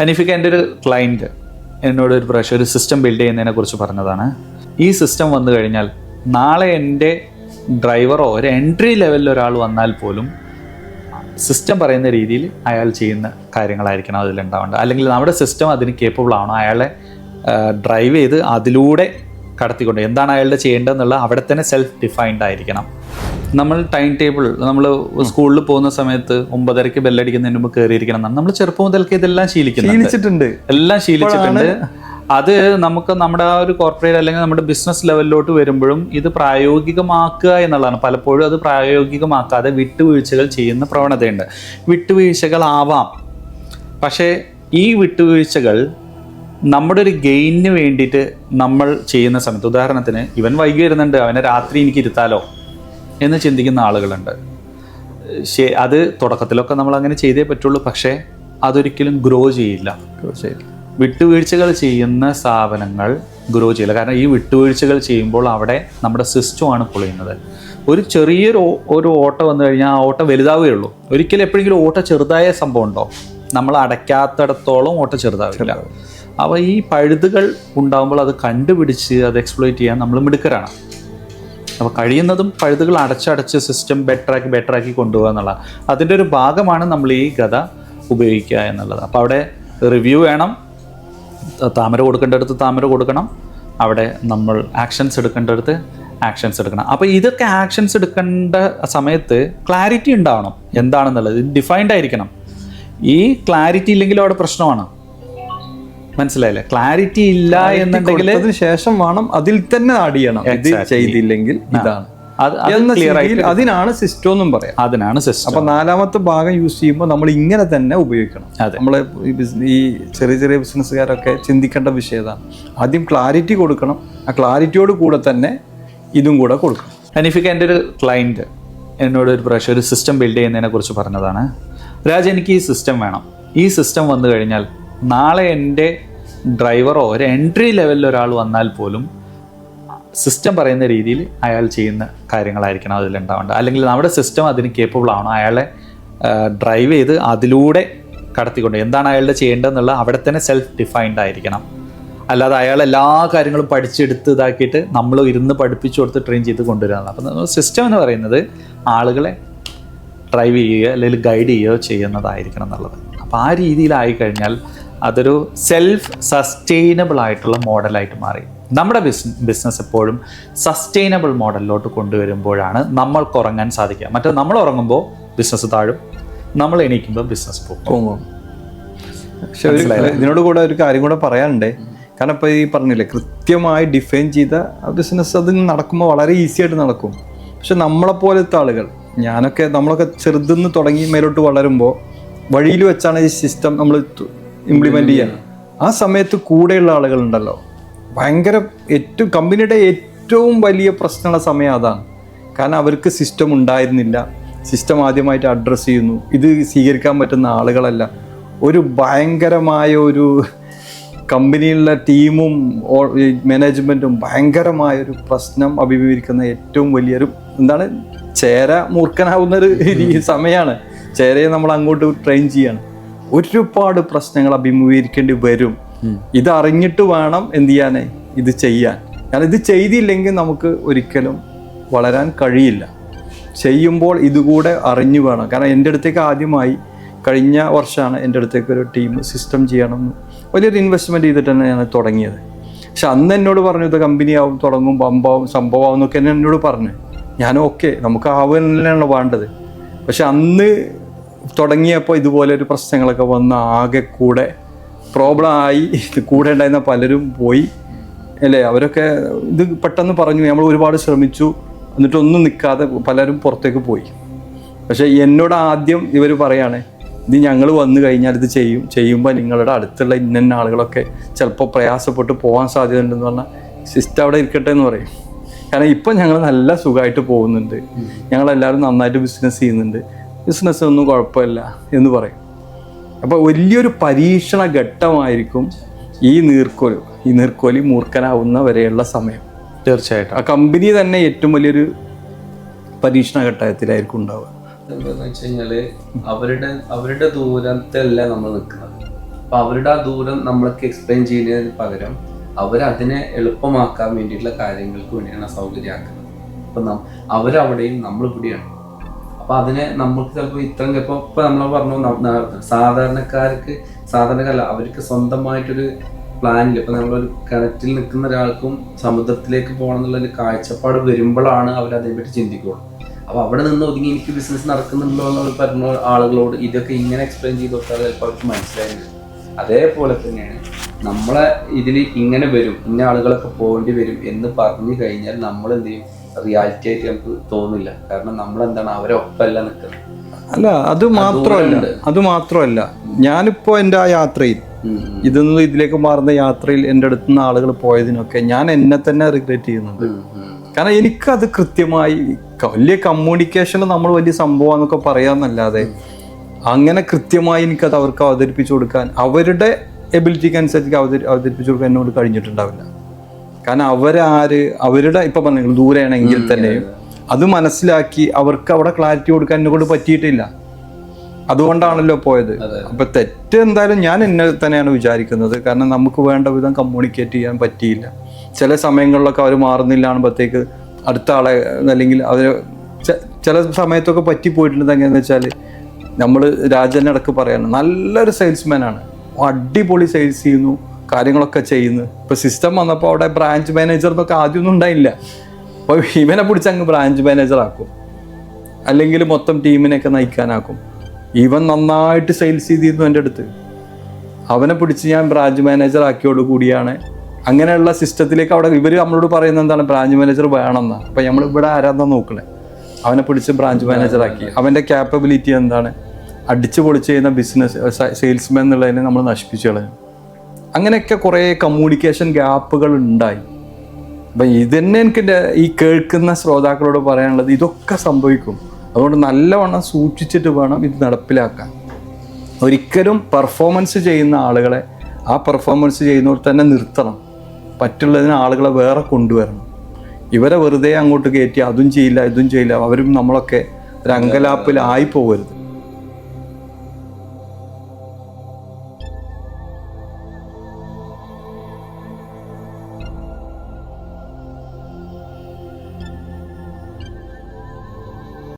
അനീഫിക്ക് എൻ്റെ ഒരു ക്ലയൻറ്റ് എന്നോട് ഒരു പ്രാവശ്യം ഒരു സിസ്റ്റം ബിൽഡ് ചെയ്യുന്നതിനെ കുറിച്ച് പറഞ്ഞതാണ്. ഈ സിസ്റ്റം വന്നു കഴിഞ്ഞാൽ നാളെ എൻ്റെ ഡ്രൈവറോ ഒരു എൻട്രി ലെവലിൽ ഒരാൾ വന്നാൽ പോലും സിസ്റ്റം പറയുന്ന രീതിയിൽ അയാൾ ചെയ്യുന്ന കാര്യങ്ങളായിരിക്കണം അതിലുണ്ടാവേണ്ടത്. അല്ലെങ്കിൽ നമ്മുടെ സിസ്റ്റം അതിന് കേപ്പബിൾ ആണോ, അയാളെ ഡ്രൈവ് ചെയ്ത് അതിലൂടെ കടത്തിക്കൊണ്ട് എന്താണ് അയാളുടെ ചെയ്യേണ്ടതെന്നുള്ള അവിടെ തന്നെ സെൽഫ് ഡിഫൈൻഡ് ആയിരിക്കണം. നമ്മൾ ടൈം ടേബിൾ നമ്മൾ സ്കൂളിൽ പോകുന്ന സമയത്ത് 9:30 ബെല്ലടിക്കുന്നതിന് മുമ്പ് കയറിയിരിക്കണം എന്നാണ് നമ്മൾ ചെറുപ്പം മുതൽക്ക് ഇതെല്ലാം ശീലിച്ചിട്ടുണ്ട്. അത് നമുക്ക് നമ്മുടെ ആ ഒരു കോർപ്പറേറ്റ് അല്ലെങ്കിൽ നമ്മുടെ ബിസിനസ് ലെവലിലോട്ട് വരുമ്പോഴും ഇത് പ്രായോഗികമാക്കുക എന്നുള്ളതാണ്. പലപ്പോഴും അത് പ്രായോഗികമാക്കാതെ വിട്ടുവീഴ്ചകൾ ചെയ്യുന്ന പ്രവണതയുണ്ട്. വിട്ടുവീഴ്ചകളാവാം, പക്ഷേ ഈ വിട്ടുവീഴ്ചകൾ നമ്മുടെ ഒരു ഗെയിനിന് വേണ്ടിയിട്ട് നമ്മൾ ചെയ്യുന്ന സമയത്ത്, ഉദാഹരണത്തിന് ഇവൻ വൈകി വരുന്നുണ്ട്, അവനെ രാത്രി എനിക്ക് ഇരുത്താലോ എന്ന് ചിന്തിക്കുന്ന ആളുകളുണ്ട്. അത് തുടക്കത്തിലൊക്കെ നമ്മൾ അങ്ങനെ ചെയ്തേ പറ്റുള്ളൂ, പക്ഷേ അതൊരിക്കലും ഗ്രോ ചെയ്യില്ല. വിട്ടുവീഴ്ചകൾ ചെയ്യുന്ന സ്ഥാപനങ്ങൾ ഗ്രോ ചെയ്യില്ല. കാരണം ഈ വിട്ടുവീഴ്ചകൾ ചെയ്യുമ്പോൾ അവിടെ നമ്മുടെ സിസ്റ്റമാണ് പൊളിയുന്നത്. ഒരു ചെറിയൊരു ഓട്ട വന്നു കഴിഞ്ഞാൽ ആ ഓട്ട വലുതാവുകയുള്ളൂ. ഒരിക്കലും എപ്പോഴെങ്കിലും ഓട്ട ചെറുതായ സംഭവം ഉണ്ടോ? നമ്മൾ അടയ്ക്കാത്തിടത്തോളം ഓട്ട ചെറുതാവില്ല. അപ്പോൾ ഈ പഴുതുകൾ ഉണ്ടാകുമ്പോൾ അത് കണ്ടുപിടിച്ച് അത് എക്സ്പ്ലോയിറ്റ് ചെയ്യാൻ നമ്മൾ മിടുക്കരാണ്. അപ്പോൾ കഴിയുന്നതും പഴുതുകൾ അടച്ചടച്ച് സിസ്റ്റം ബെറ്ററാക്കി കൊണ്ടുപോകുക എന്നുള്ളത് അതിൻ്റെ ഒരു ഭാഗമാണ് നമ്മൾ ഈ ഗത ഉപയോഗിക്കുക എന്നുള്ളത്. അപ്പോൾ അവിടെ റിവ്യൂ വേണം, താമര കൊടുക്കേണ്ടടുത്ത് താമര കൊടുക്കണം, അവിടെ നമ്മൾ ആക്ഷൻസ് എടുക്കേണ്ടടുത്ത് ആക്ഷൻസ് എടുക്കണം. അപ്പോൾ ഇതൊക്കെ ആക്ഷൻസ് എടുക്കേണ്ട സമയത്ത് ക്ലാരിറ്റി ഉണ്ടാവണം എന്താണെന്നുള്ളത്, ഡിഫൈൻഡ് ആയിരിക്കണം. ഈ ക്ലാരിറ്റി ഇല്ലെങ്കിൽ അവിടെ പ്രശ്നമാണ്. മനസ്സിലായില്ലേ? ക്ലാരിറ്റി ഇല്ല എന്നുണ്ടെങ്കിൽ ശേഷം വേണം അതിൽ തന്നെ ആഡ് ചെയ്യണം. ഇത് ചെയ്തില്ലെങ്കിൽ ഇതാണ് അതിനാണ് സിസ്റ്റം എന്നും പറയാം. അതിനാണ് സിസ്റ്റം. അപ്പൊ 4ാമത്തെ ഭാഗം യൂസ് ചെയ്യുമ്പോൾ നമ്മൾ ഇങ്ങനെ തന്നെ ഉപയോഗിക്കണം. നമ്മൾ ഈ ചെറിയ ചെറിയ ബിസിനസ്സുകാരൊക്കെ ചിന്തിക്കേണ്ട വിഷയം ഇതാണ്. ആദ്യം ക്ലാരിറ്റി കൊടുക്കണം, ആ ക്ലാരിറ്റിയോട് കൂടെ തന്നെ ഇതും കൂടെ കൊടുക്കണം. അനീഫിക്ക് എൻ്റെ ഒരു ക്ലയൻറ്റ് എന്നോട് ഒരു പ്രാവശ്യം ഒരു സിസ്റ്റം ബിൽഡ് ചെയ്യുന്നതിനെ കുറിച്ച് പറഞ്ഞതാണ്. രാജ, എനിക്ക് ഈ സിസ്റ്റം വേണം. ഈ സിസ്റ്റം വന്നു കഴിഞ്ഞാൽ നാളെ എൻ്റെ ഡ്രൈവറോ ഒരു എൻട്രി ലെവലിൽ ഒരാൾ വന്നാൽ പോലും സിസ്റ്റം പറയുന്ന രീതിയിൽ അയാൾ ചെയ്യുന്ന കാര്യങ്ങളായിരിക്കണം അതിലുണ്ടാവേണ്ടത്. അല്ലെങ്കിൽ നമ്മുടെ സിസ്റ്റം അതിന് കേപ്പബിൾ ആണോ, അയാളെ ഡ്രൈവ് ചെയ്ത് അതിലൂടെ കടത്തിക്കൊണ്ട് എന്താണ് അയാളുടെ ചെയ്യേണ്ടതെന്നുള്ള അവിടെ തന്നെ സെൽഫ് ഡിഫൈൻഡ് ആയിരിക്കണം. അല്ലാതെ അയാൾ എല്ലാ കാര്യങ്ങളും പഠിച്ചെടുത്ത് ഇതാക്കിയിട്ട് നമ്മൾ ഇരുന്ന് പഠിപ്പിച്ചു കൊടുത്ത് ട്രെയിൻ ചെയ്ത് കൊണ്ടുവരികയാണ്. അപ്പം സിസ്റ്റം എന്ന് പറയുന്നത് ആളുകളെ ഡ്രൈവ് ചെയ്യുക അല്ലെങ്കിൽ ഗൈഡ് ചെയ്യുകയോ ചെയ്യുന്നതായിരിക്കണം എന്നുള്ളത്. അപ്പോൾ ആ രീതിയിലായി കഴിഞ്ഞാൽ അതൊരു സെൽഫ് സസ്റ്റെയിനബിൾ ആയിട്ടുള്ള മോഡലായിട്ട് മാറി. നമ്മുടെ ബിസിനസ് എപ്പോഴും സസ്റ്റെയിനബിൾ മോഡലിലോട്ട് കൊണ്ടുവരുമ്പോഴാണ് നമ്മൾക്ക് ഉറങ്ങാൻ സാധിക്കുക. മറ്റേ നമ്മൾ ഉറങ്ങുമ്പോൾ ബിസിനസ് താഴും, നമ്മൾ എണീക്കുമ്പോൾ ബിസിനസ് പോകും. പക്ഷെ ഇതിനോട് കൂടെ ഒരു കാര്യം കൂടെ പറയാനുണ്ട്. കാരണം ഇപ്പോൾ ഈ പറഞ്ഞില്ലേ, കൃത്യമായി ഡിഫൈൻ ചെയ്ത ബിസിനസ് അത് നടക്കുമ്പോൾ വളരെ ഈസി ആയിട്ട് നടക്കും. പക്ഷെ നമ്മളെപ്പോലത്തെ ആളുകൾ, നമ്മളൊക്കെ ചെറുതെന്ന് തുടങ്ങി മേലോട്ട് വളരുമ്പോൾ വഴിയിൽ വെച്ചാണ് ഈ സിസ്റ്റം നമ്മൾ ഇംപ്ലിമെൻ്റ് ചെയ്യാൻ. ആ സമയത്ത് കൂടെയുള്ള ആളുകളുണ്ടല്ലോ, കമ്പനിയുടെ ഏറ്റവും വലിയ പ്രശ്നമുള്ള സമയം അതാണ്. കാരണം അവർക്ക് സിസ്റ്റം ഉണ്ടായിരുന്നില്ല. സിസ്റ്റം ആദ്യമായിട്ട് അഡ്രസ്സ് ചെയ്യുന്നു. ഇത് സ്വീകരിക്കാൻ പറ്റുന്ന ആളുകളല്ല. ഒരു ഭയങ്കരമായ ഒരു കമ്പനിയിലുള്ള ടീമും മാനേജ്മെൻറ്റും ഭയങ്കരമായൊരു പ്രശ്നം അഭിമുഖീകരിക്കുന്ന ഏറ്റവും വലിയൊരു ചേര മൂർഖനാവുന്നൊരു സമയമാണ്. ചേരയെ നമ്മൾ അങ്ങോട്ട് ട്രെയിൻ ചെയ്യാണ്. ഒരുപാട് പ്രശ്നങ്ങൾ അഭിമുഖീകരിക്കേണ്ടി വരും. ഇത് അറിഞ്ഞിട്ട് വേണം എന്ത് ചെയ്യാനേ, ഇത് ചെയ്യാൻ. കാരണം ഇത് ചെയ്തില്ലെങ്കിൽ നമുക്ക് ഒരിക്കലും വളരാൻ കഴിയില്ല. ചെയ്യുമ്പോൾ ഇതുകൂടെ അറിഞ്ഞു വേണം. കാരണം എൻ്റെ അടുത്തേക്ക് ആദ്യമായി കഴിഞ്ഞ വർഷമാണ് എൻ്റെ അടുത്തേക്ക് ഒരു ടീം സിസ്റ്റം ചെയ്യണമെന്ന് വലിയൊരു ഇൻവെസ്റ്റ്മെൻറ്റ് ചെയ്തിട്ടാണ് ഞാൻ തുടങ്ങിയത്. പക്ഷെ അന്ന് എന്നോട് പറഞ്ഞു ഇത് കമ്പനിയാവും, തുടങ്ങും, സംഭവമാവും എന്നൊക്കെ എന്നോട് പറഞ്ഞു. ഞാൻ ഓക്കെ, നമുക്ക് ആവുന്നതിനാണ് വേണ്ടത്. പക്ഷെ അന്ന് തുടങ്ങിയപ്പോൾ ഇതുപോലെ ഒരു പ്രശ്നങ്ങളൊക്കെ വന്ന് ആകെ കൂടെ പ്രോബ്ലം ആയി. കൂടെ ഉണ്ടായിരുന്ന പലരും പോയി അല്ലേ, അവരൊക്കെ ഇത് പെട്ടെന്ന് പറഞ്ഞു. നമ്മൾ ഒരുപാട് ശ്രമിച്ചു, എന്നിട്ടൊന്നും നിൽക്കാതെ പലരും പുറത്തേക്ക് പോയി. പക്ഷേ എന്നോട് ആദ്യം ഇവർ പറയാണ്, ഇത് ഞങ്ങൾ വന്നു കഴിഞ്ഞാൽ ഇത് ചെയ്യുമ്പോൾ നിങ്ങളുടെ അടുത്തുള്ള ഇന്ന ആളുകളൊക്കെ ചിലപ്പോൾ പ്രയാസപ്പെട്ട് പോകാൻ സാധ്യതയുണ്ടെന്ന് പറഞ്ഞാൽ സിസ്റ്റം അവിടെ ഇരിക്കട്ടെ എന്ന് പറയും. കാരണം ഇപ്പം ഞങ്ങൾ നല്ല സുഖമായിട്ട് പോകുന്നുണ്ട്, ഞങ്ങളെല്ലാവരും നന്നായിട്ട് ബിസിനസ് ചെയ്യുന്നുണ്ട്, ബിസിനസ് ഒന്നും കുഴപ്പമില്ല എന്ന് പറയും. അപ്പോൾ വലിയൊരു പരീക്ഷണ ഘട്ടമായിരിക്കും ഈ നീർക്കോലി മൂർഖനാവുന്ന വരെയുള്ള സമയം. തീർച്ചയായിട്ടും ആ കമ്പനി തന്നെ ഏറ്റവും വലിയൊരു പരീക്ഷണ ഘട്ടത്തിലായിരിക്കും ഉണ്ടാവുക. എന്താണെന്ന് വെച്ച് കഴിഞ്ഞാല് അവരുടെ ദൂരത്തല്ല നമ്മൾ നിൽക്കുന്നത്. അപ്പൊ അവരുടെ ആ ദൂരം നമ്മൾക്ക് എക്സ്പ്ലെയിൻ ചെയ്യുന്നതിന് പകരം അവരതിനെ എളുപ്പമാക്കാൻ വേണ്ടിയിട്ടുള്ള കാര്യങ്ങൾക്ക് വേണ്ടിയാണ് സൗകര്യമാക്കുന്നത്. അപ്പൊ അവരവിടെയും നമ്മളിവിടെയാണ്. അപ്പൊ അതിനെ നമുക്ക് ചിലപ്പോൾ ഇത്രയും ഇപ്പൊ നമ്മൾ പറഞ്ഞു സാധാരണക്കാരല്ല, അവർക്ക് സ്വന്തമായിട്ടൊരു പ്ലാനില്ല. ഇപ്പൊ നമ്മളൊരു കിണറ്റിൽ നിൽക്കുന്ന ഒരാൾക്കും സമുദ്രത്തിലേക്ക് പോകണം എന്നുള്ളൊരു കാഴ്ചപ്പാട് വരുമ്പോഴാണ് അവരതിനെപ്പറ്റി ചിന്തിക്കുള്ളൂ. അപ്പൊ അവിടെ നിന്ന് ഒതുങ്ങി എനിക്ക് ബിസിനസ് നടക്കുന്നുണ്ടോ എന്നുള്ള പറഞ്ഞ ആളുകളോട് ഇതൊക്കെ ഇങ്ങനെ എക്സ്പ്ലെയിൻ ചെയ്ത് കൊടുത്താൽ ചിലപ്പോൾ അവർക്ക് മനസ്സിലായില്ല. അതേപോലെ തന്നെയാണ് നമ്മളെ ഇതിൽ ഇങ്ങനെ വരും, ഇന്ന ആളുകളൊക്കെ പോകേണ്ടി വരും എന്ന് പറഞ്ഞു കഴിഞ്ഞാൽ നമ്മൾ എന്ത് ചെയ്യും, റിയാലിറ്റി ആയിട്ട് നമുക്ക് തോന്നില്ല. കാരണം നമ്മളെന്താണ് അവരെ ഒപ്പമല്ല നിൽക്കുന്നത്. അല്ല, അത് മാത്രമല്ല ഞാനിപ്പോ എൻ്റെ ആ യാത്രയിൽ ഇതിലേക്ക് മാറുന്ന യാത്രയിൽ എൻ്റെ അടുത്ത് നിന്ന് ആളുകൾ പോയതിനൊക്കെ ഞാൻ എന്നെ തന്നെ റിഗ്രറ്റ് ചെയ്യുന്നുണ്ട്. കാരണം എനിക്കത് കൃത്യമായി വലിയ കമ്മ്യൂണിക്കേഷനിൽ നമ്മൾ വലിയ സംഭവമാണെന്നൊക്കെ പറയാമെന്നല്ലാതെ അങ്ങനെ കൃത്യമായി എനിക്കത് അവർക്ക് അവതരിപ്പിച്ചു കൊടുക്കാൻ, അവരുടെ എബിലിറ്റിക്ക് അനുസരിച്ച് അവതരിപ്പിച്ചു കൊടുക്കാൻ എന്നോട് കഴിഞ്ഞിട്ടുണ്ടാവില്ല. കാരണം അവരുടെ ഇപ്പം പറഞ്ഞു ദൂരെയാണെങ്കിൽ തന്നെ അത് മനസ്സിലാക്കി അവർക്ക് അവിടെ ക്ലാരിറ്റി കൊടുക്കാൻ എന്നെ കൊണ്ട് പറ്റിയിട്ടില്ല. അതുകൊണ്ടാണല്ലോ പോയത്. അപ്പൊ തെറ്റ് എന്തായാലും ഞാൻ എന്നെ തന്നെയാണ് വിചാരിക്കുന്നത്. കാരണം നമുക്ക് വേണ്ട വിധം കമ്മ്യൂണിക്കേറ്റ് ചെയ്യാൻ പറ്റിയില്ല. ചില സമയങ്ങളിലൊക്കെ അവർ മാറുന്നില്ലാകുമ്പോഴത്തേക്ക് അടുത്ത ആളെ, അല്ലെങ്കിൽ അവർ ചില സമയത്തൊക്കെ പറ്റിപ്പോയിട്ടുണ്ട്. എങ്ങനെയാണെന്ന് വെച്ചാൽ നമ്മൾ രാജനെ ഇടക്ക് പറയാണ്, നല്ലൊരു സെയിൽസ്മാനാണ്, അടിപൊളി സെയിൽസ് ചെയ്യുന്നു, കാര്യങ്ങളൊക്കെ ചെയ്യുന്നു. ഇപ്പൊ സിസ്റ്റം വന്നപ്പോൾ അവിടെ ബ്രാഞ്ച് മാനേജർ എന്നൊക്കെ ആദ്യമൊന്നും ഉണ്ടായില്ല. അപ്പോൾ ഇവനെ പിടിച്ച് അങ്ങ് ബ്രാഞ്ച് മാനേജർ ആക്കും, അല്ലെങ്കിൽ മൊത്തം ടീമിനെയൊക്കെ നയിക്കാനാക്കും. ഇവൻ നന്നായിട്ട് സെയിൽസ് ചെയ്തിരുന്നു എൻ്റെ അടുത്ത്. അവനെ പിടിച്ച് ഞാൻ ബ്രാഞ്ച് മാനേജർ ആക്കിയോട് കൂടിയാണ് അങ്ങനെയുള്ള സിസ്റ്റത്തിലേക്ക് അവിടെ ഇവർ നമ്മളോട് പറയുന്നത് എന്താണ്, ബ്രാഞ്ച് മാനേജർ വേണമെന്നാണ്. അപ്പം നമ്മൾ ഇവിടെ ആരാന്നാ നോക്കണേ, അവനെ പിടിച്ച് ബ്രാഞ്ച് മാനേജർ ആക്കി. അവൻ്റെ ക്യാപ്പബിലിറ്റി എന്താണ്, അടിച്ചു പൊളിച്ച് ചെയ്യുന്ന ബിസിനസ് സെയിൽസ്മാൻ എന്നുള്ളതിനെ നമ്മൾ നശിപ്പിച്ചു കളയും. അങ്ങനെയൊക്കെ കുറേ കമ്മ്യൂണിക്കേഷൻ ഗ്യാപ്പുകൾ ഉണ്ടായി. അപ്പം ഇതന്നെ എനിക്ക് ഈ കേൾക്കുന്ന ശ്രോതാക്കളോട് പറയാനുള്ളത്, ഇതൊക്കെ സംഭവിക്കും. അതുകൊണ്ട് നല്ലവണ്ണം സൂക്ഷിച്ചിട്ട് വേണം ഇത് നടപ്പിലാക്കാൻ. ഒരിക്കലും പെർഫോമൻസ് ചെയ്യുന്ന ആളുകളെ ആ പെർഫോമൻസ് ചെയ്യുന്നവർ തന്നെ നിർത്തണം. മറ്റുള്ളതിന് ആളുകളെ വേറെ കൊണ്ടുവരണം. ഇവരെ വെറുതെ അങ്ങോട്ട് കയറ്റി അതും ചെയ്യില്ല ഇതും ചെയ്യില്ല, അവരും നമ്മളൊക്കെ ഒരു അങ്കലാപ്പിലായി പോകരുത്.